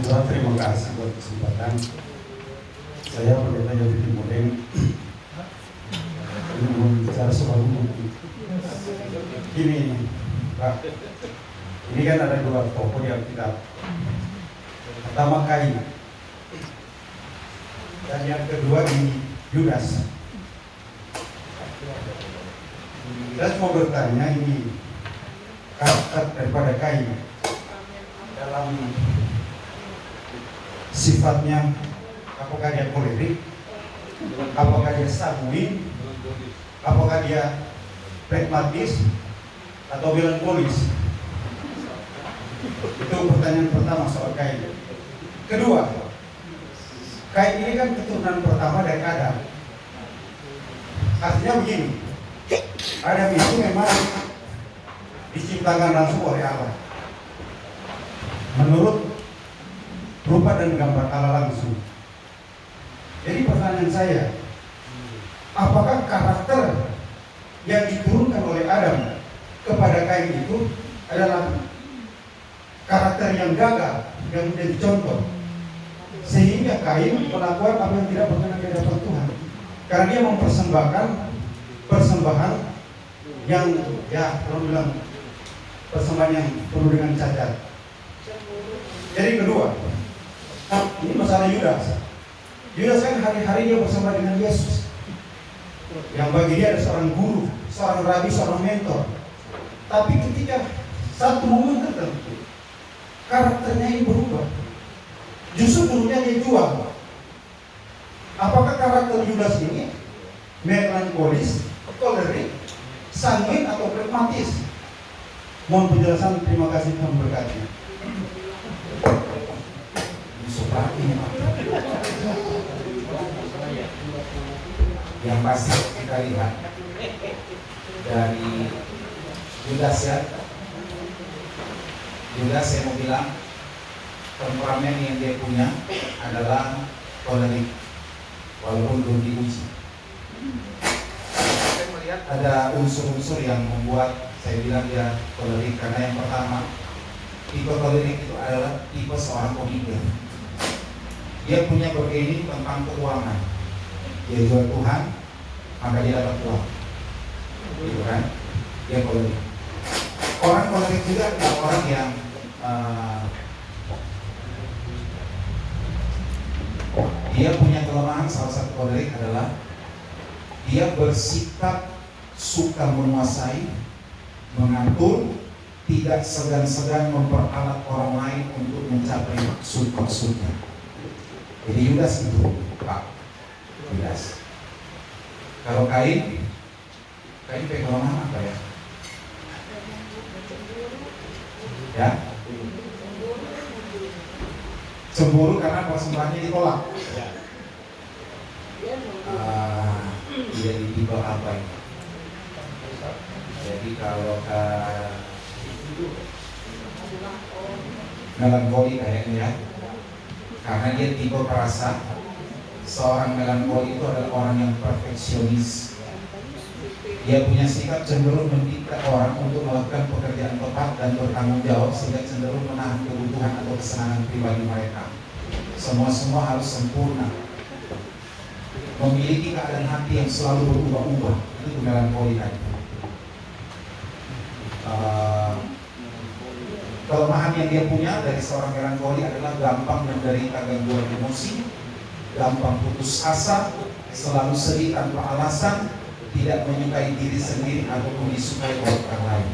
Tuhan, terima kasih buat kesempatan. Saya pendeta Yoviti Modeng ini mau bicara soal hukum. Gini, Pak, ini kan ada dua tokoh di Alkitab. Pertama Kain, dan yang kedua di Yudas. Kita mau bertanya ini karakter daripada Kain dalam sifatnya, apakah dia kolerik, apakah dia sanguin, apakah dia pragmatis atau melankolis? Itu pertanyaan pertama soal Kain. Kedua, Kain ini kan keturunan pertama dari Adam. Artinya begini, Adam itu memang diciptakan langsung oleh Allah menurut rupa dan gambar Allah langsung. Jadi pertanyaan saya, apakah karakter yang diturunkan oleh Adam kepada Kain itu adalah karakter yang gagal, yang menjadi contoh, sehingga Kain melakukan apa yang tidak berkenan di hadapan Tuhan, karena dia mempersembahkan persembahan yang, ya, kalau bilang persembahan yang penuh dengan cacat. Jadi kedua, ini masalah Yudas. Yudas kan hari-hari dia bersama dengan Yesus, yang bagi dia ada seorang guru, seorang rabi, seorang mentor. Tapi ketika satu momen tertentu, karakternya ini berubah. Justru gurunya dia jual. Apakah karakter Yudas ini melankolis, kolerik, sanguin atau pragmatis? Mohon penjelasan. Terima kasih, Tuhan berkati. Yang pasti kita lihat dari Yudas, ya. Yudas, saya mau bilang temperamen yang dia punya adalah kolerik, walaupun belum diuji. Saya melihat ada unsur-unsur yang membuat saya bilang dia kolerik, karena yang pertama, tipe kolerik itu adalah tipe seorang pemikir. Dia punya bergaining tentang keuangan. Dia jual Tuhan, maka dia dapat uang. Gitu kan? Dia kolerik. Orang kolerik juga adalah orang yang dia punya kelemahan. Salah satu kolerik adalah dia bersikap suka menguasai, mengatur, tidak segan-segan memperalat orang lain untuk mencapai maksud-maksudnya. Jadi Yudas itu, Pak, Yudas. Kalau Kain punya kelemahan apa ya? Ya, cemburu karena persembahannya ditolak. Dia tipe apa ini? Jadi kalau melankoli kayaknya, ya, karena dia tipe perasa. Seorang melankoli itu adalah orang yang perfeksionis. Dia punya sikap cenderung meminta orang untuk melakukan pekerjaan tepat dan bertanggung jawab, sehingga cenderung menahan kebutuhan atau kesenangan pribadi mereka. Semua harus sempurna. Memiliki keadaan hati yang selalu berubah-ubah. Itu melankoli tadi. Kelemahan yang dia punya dari seorang melankoli adalah gampang menderita gangguan emosi, gampang putus asa, selalu sedih tanpa alasan, tidak menyukai diri sendiri ataupun disukai oleh orang lain.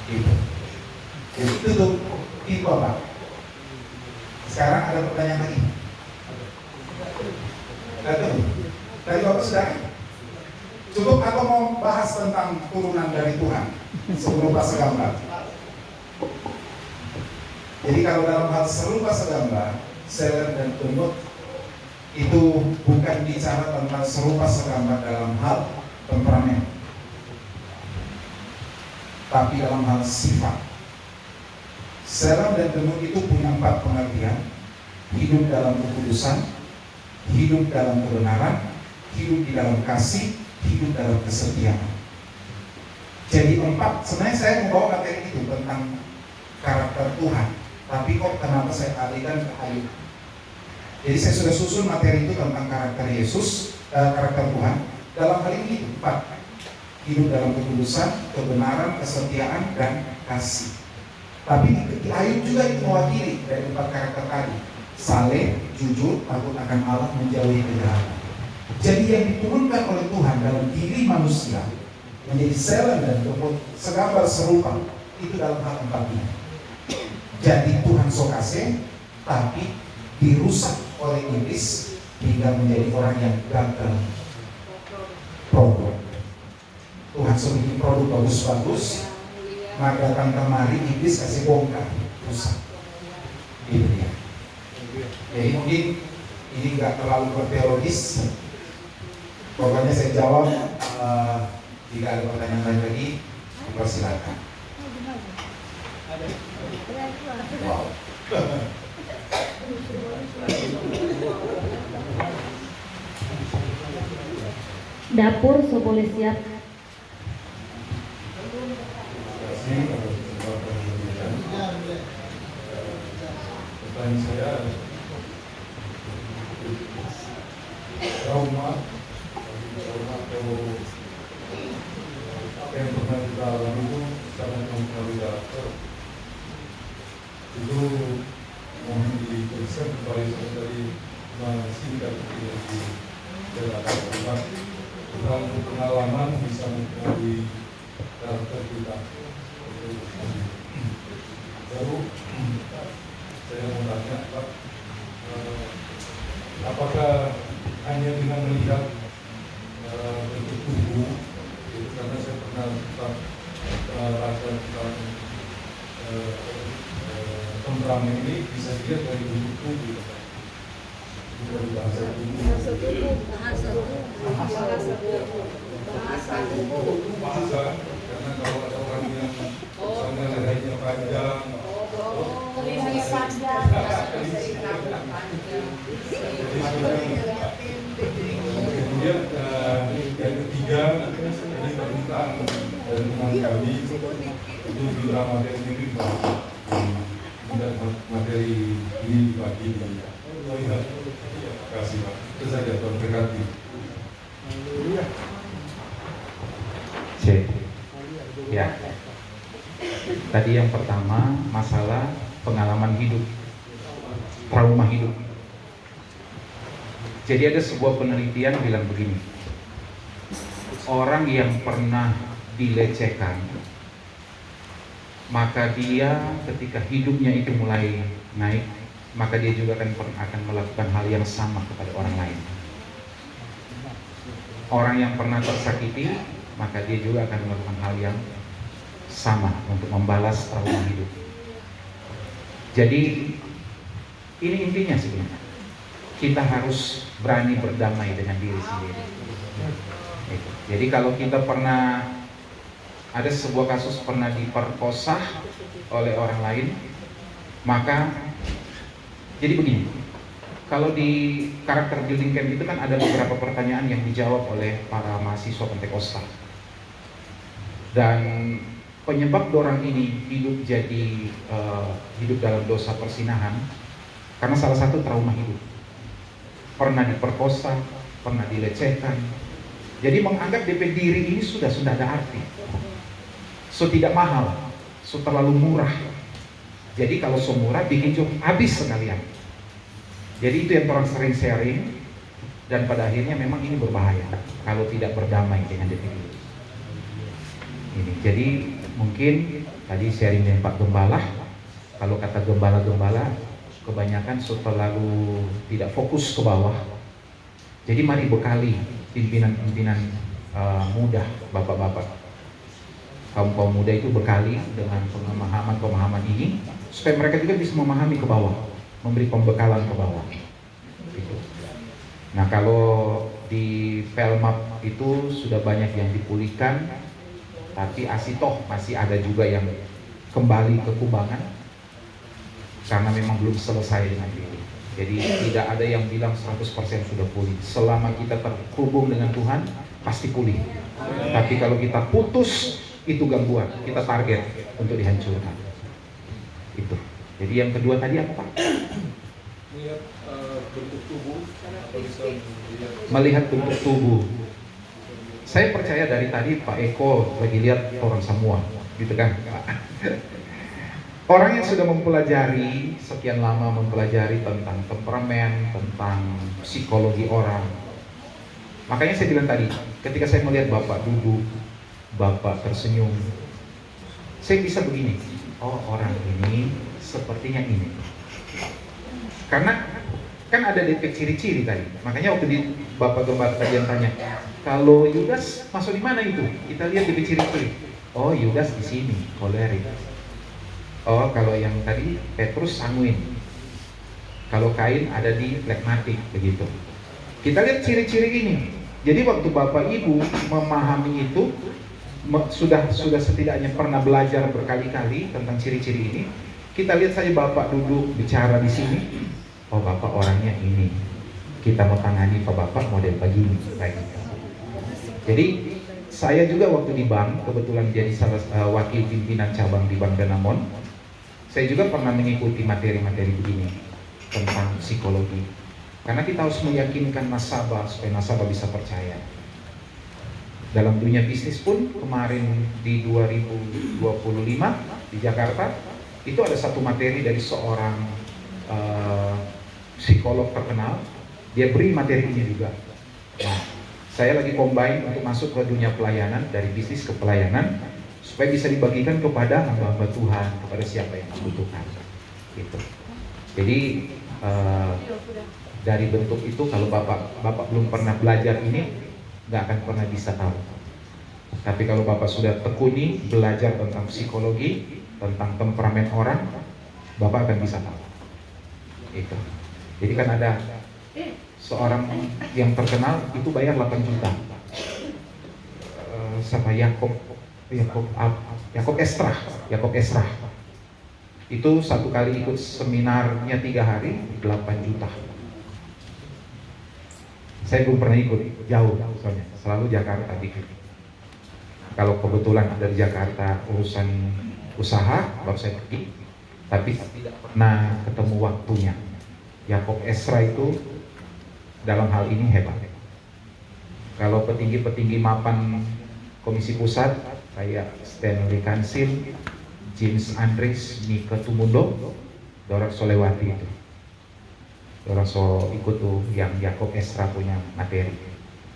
Gitu. Jadi itu tuh tipe, Pak. Sekarang ada pertanyaan lagi. Tadi Bapak sudah cukup atau mau bahas tentang turunan dari Tuhan serupa segambar? Jadi kalau dalam hal serupa segambar, Seler dan Tumut itu bukan bicara tentang serupa segambar dalam hal temperamen, tapi dalam hal sifat. Seler dan Tumut itu punya 4 pengertian: hidup dalam kekudusan, hidup dalam kebenaran, hidup di dalam kasih, hidup dalam kesetiaan. Jadi 4, sebenarnya saya membawa materi itu tentang karakter Tuhan, Tapi kok kenapa saya alihkan ke Ayub? Jadi saya sudah susun materi itu tentang karakter Yesus, karakter Tuhan. Dalam hal ini 4. Hidup dalam ketulusan, kebenaran, kesetiaan, dan kasih. Tapi di Ayub juga itu mewakili dari 4 karakter tadi. Saleh, jujur, takut akan Allah, menjauhi kejahatan. Jadi yang diturunkan oleh Tuhan dalam diri manusia menjadi selen dan segambar serupa itu dalam hal 4 ini. Jadi Tuhan sokase, tapi dirusak oleh iblis hingga menjadi orang yang gagal produk. Tuhan suruh bikin produk bagus-bagus, maka datang kemari iblis kasih bongkar, rusak. Gitu ya. Jadi mungkin ini nggak terlalu berteologis. Pokoknya saya jawab. Jika ada pertanyaan lain lagi, dipersilakan. Wow. Dapur boleh siap. Pertanyaan saya, trauma atau apa yang pernah kita alami itu sangat mempengaruhi karakter. Itu mohon dituliskan kembali saya tadi singkat yang dijelaskan tentang pengalaman bisa mempengaruhi karakter kita. Baru saya mau tanya Pak, apakah hanya dengan melihat bentuk tubuh itu, karena saya pernah rasa tentang temperamen ini bisa dilihat dari bentuk tubuh, dari bahasa tubuh, bahasa, karena kalau ada orang yang misalnya lehainya panjang, kemudian yang ketiga ini permintaan dari teman kami itu di materi sendiri tidak materi ini dibagi. Terima kasih Pak. Itu saja, Tuhan berkati. Ya. Tadi yang pertama masalah pengalaman hidup, trauma hidup. Jadi ada sebuah penelitian bilang begini, orang yang pernah dilecehkan, maka dia ketika hidupnya itu mulai naik, maka dia juga akan melakukan hal yang sama kepada orang lain. Orang yang pernah tersakiti, maka dia juga akan melakukan hal yang sama untuk membalas trauma hidup. Jadi ini intinya sebenarnya, kita harus berani berdamai dengan diri sendiri. Jadi kalau kita pernah ada sebuah kasus pernah diperkosa oleh orang lain, maka jadi begini, kalau di karakter building camp itu kan ada beberapa pertanyaan yang dijawab oleh para mahasiswa Pentakosta. Dan penyebab orang ini hidup hidup dalam dosa persinahan karena salah satu trauma hidup, pernah diperkosa, pernah dilecehkan. Jadi menganggap DP diri ini sudah ada arti, so tidak mahal, so terlalu murah. Jadi kalau so murah bikin job habis sekalian. Jadi itu yang orang sering sharing, dan pada akhirnya memang ini berbahaya kalau tidak berdamai dengan DP diri ini. Jadi mungkin tadi sharing dengan Pak Gembala, kalau kata gembala-gembala kebanyakan so terlalu tidak fokus ke bawah. Jadi mari bekali pimpinan-pimpinan muda, bapak-bapak, kaum muda itu bekali dengan pemahaman ini supaya mereka juga bisa memahami ke bawah, memberi pembekalan ke bawah gitu. Nah kalau di Pelmap itu sudah banyak yang dipulihkan, tapi asitoh masih ada juga yang kembali ke kubangan karena memang belum selesai dengan ini. Jadi tidak ada yang bilang 100% sudah pulih. Selama kita terhubung dengan Tuhan pasti pulih. Tapi kalau kita putus, itu gangguan, kita target untuk dihancurkan. Itu. Jadi yang kedua tadi apa Pak? Melihat bentuk tubuh atau bisa melihat Melihat bentuk tubuh. Saya percaya dari tadi Pak Eko lagi lihat orang semua, gitu kan? Orang yang sudah mempelajari sekian lama mempelajari tentang temperamen, tentang psikologi orang. Makanya saya bilang tadi, ketika saya melihat Bapak duduk, Bapak tersenyum, saya bisa begini, oh orang ini sepertinya ini. Karena kan ada DP ciri-ciri tadi. Makanya waktu di Bapak Gembala tadi yang tanya, kalau Yudas masuk di mana itu? Kita lihat DP ciri-ciri. Oh Yudas di sini, kolerik. Oh kalau yang tadi Petrus sanguin. Kalau Kain ada di flegmatik begitu. Kita lihat ciri-ciri ini. Jadi waktu Bapak Ibu memahami itu sudah setidaknya pernah belajar berkali-kali tentang ciri-ciri ini. Kita lihat saja Bapak duduk bicara di sini. Oh Bapak orangnya ini. Kita mau tangani Pak Bapak model begini. Baik. Jadi saya juga waktu di bank kebetulan jadi salah wakil pimpinan cabang di Bank Danamon. Saya juga pernah mengikuti materi-materi begini tentang psikologi. Karena kita harus meyakinkan nasabah supaya nasabah bisa percaya. Dalam dunia bisnis pun kemarin di 2025 di Jakarta itu ada satu materi dari seorang psikolog terkenal. Dia beri materi ini juga. Nah, saya lagi combine untuk masuk ke dunia pelayanan dari bisnis ke pelayanan supaya bisa dibagikan kepada hamba-hamba Tuhan, kepada siapa yang membutuhkan. Gitu. Jadi dari bentuk itu kalau Bapak belum pernah belajar ini, nggak akan pernah bisa tahu. Tapi kalau Bapak sudah tekuni belajar tentang psikologi, tentang temperamen orang, Bapak akan bisa tahu. Itu. Jadi kan ada seorang yang terkenal itu bayar 8 juta. Sama Yakob Esrah. Itu satu kali ikut seminarnya 3 hari 8 juta. Saya belum pernah ikut, jauh soalnya, selalu Jakarta dikit. Kalau kebetulan dari Jakarta urusan usaha baru saya pergi, tapi tidak pernah ketemu waktunya. Yakob Esrah itu dalam hal ini hebat. Kalau petinggi-petinggi mapan Komisi Pusat kayak Stanley Kansil, James Andres, Mika Tumundo, Dorang Solewati itu. Dorang so ikut tuh yang Yakob Esrah punya materi.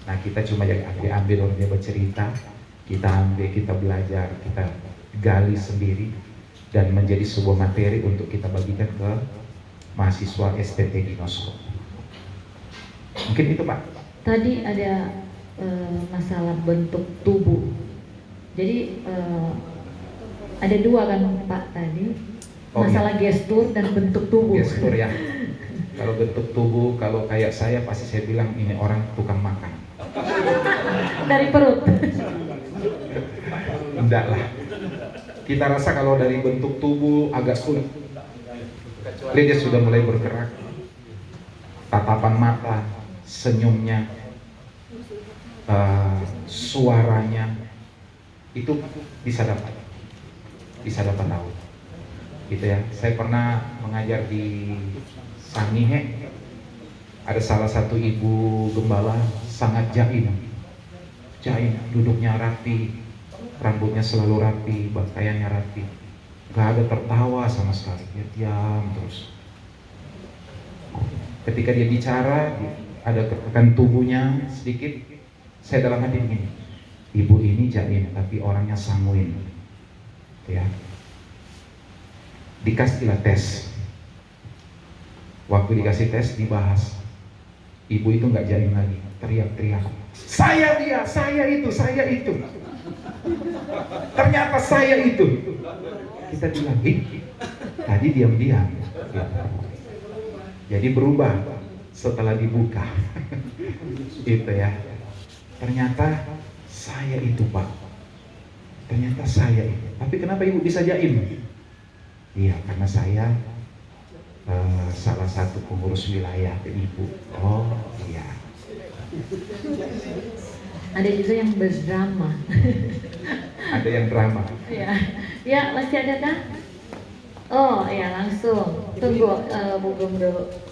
Nah kita cuma jadi ambil orang dia bercerita, kita ambil, kita belajar, kita gali sendiri dan menjadi sebuah materi untuk kita bagikan ke mahasiswa STT di Nosko. Mungkin itu Pak. Tadi ada masalah bentuk tubuh. Jadi ada 2 kan Pak tadi, masalah gestur dan bentuk tubuh. Gestur ya. Kalau bentuk tubuh, kalau kayak saya pasti saya bilang ini orang tukang makan. Dari perut. Enggak lah. Kita rasa kalau dari bentuk tubuh agak sulit. Kecuali dia sudah mulai bergerak. Tatapan mata, senyumnya, suaranya itu bisa dapat tahu gitu ya. Saya pernah mengajar di Sangihe, ada salah satu ibu gembala sangat jaim, duduknya rapi, rambutnya selalu rapi, pakaiannya rapi, gak ada tertawa sama sekali, dia diam terus. Ketika dia bicara ada tekan tubuhnya sedikit. Saya dalam hati begini, ibu ini jaim tapi orangnya sanguin, ya. Dikasihlah tes. Waktu dikasih tes dibahas, ibu itu nggak jaim lagi, teriak-teriak, saya dia, saya itu. Ternyata saya itu. Kita bilang, tadi diam-diam. Jadi berubah setelah dibuka. Itu ya. Ternyata saya itu Pak. Ternyata saya itu. Tapi kenapa ibu bisa jaim? Iya, karena saya salah satu pengurus wilayah ke ibu. Oh iya. Ada juga yang berdrama. Ada yang drama. Ya, ya masih ada kan? Oh ya langsung. Tunggu Bu Guru.